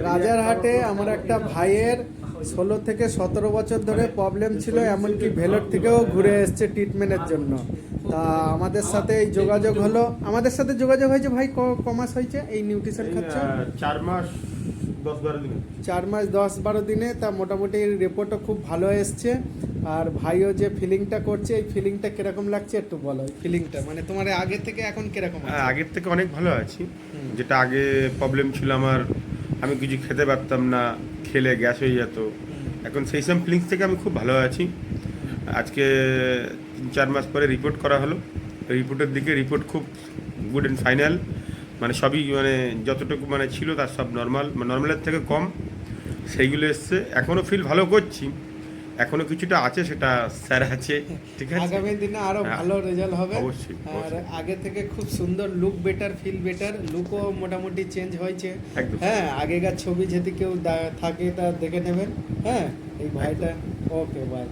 রাজারহাটে আমার একটা ভাইয়ের 16 থেকে 17 বছর ধরে প্রবলেম ছিল, এমনকি ভেলোর থেকেও ঘুরে এসছে ট্রিটমেন্টের জন্য। তা আমাদের সাথে এই যোগাযোগ হলো, আমাদের সাথে যোগাযোগ হয়েছে। ভাই ক মাস হয়েছে এই নিউট্রিশন খাচ্ছে? 4 মাস 10-12 দিনে। 4 মাস 10-12 দিনে। তা মোটামুটি রিপোর্টও খুব ভালো এসছে। আর ভাইও যে ফিলিংটা করছে, এই ফিলিংটা কিরকম লাগছে একটু বলো। ফিলিংটা মানে তোমার আগে থেকে এখন কিরকম? আগের থেকে অনেক ভালো আছি। যেটা আগে প্রবলেম ছিল আমার, আমি কিছু খেতে পারতাম না, খেলে গ্যাস হয়ে যেত, এখন সেই সব ফিলিংস থেকে আমি খুব ভালো আছি। আজকে 3-4 মাস পরে রিপোর্ট করা হলো। রিপোর্টের দিকে রিপোর্ট খুব গুড অ্যান্ড ফাইনাল, মানে সবই মানে যতটুকু মানে ছিল তার সব নর্মাল, মানে নর্মালের থেকে কম সেইগুলো এসছে। এখনও ফিল ভালো করছি, এখনো কিছুটা আছে, সেটা স্যার আছে, ঠিক আছে। আগামী দিনে আরো ভালো রেজাল্ট হবে অবশ্যই। আর আগে থেকে খুব সুন্দর লুক বেটার, ফিল বেটার, লুকও মোটামুটি চেঞ্জ হয়েছে। একদম। হ্যাঁ, আগেকার ছবি যদি কেউ থাকে তা দেখে নেবেন। হ্যাঁ, এই ভাইটা। ওকে, বাই।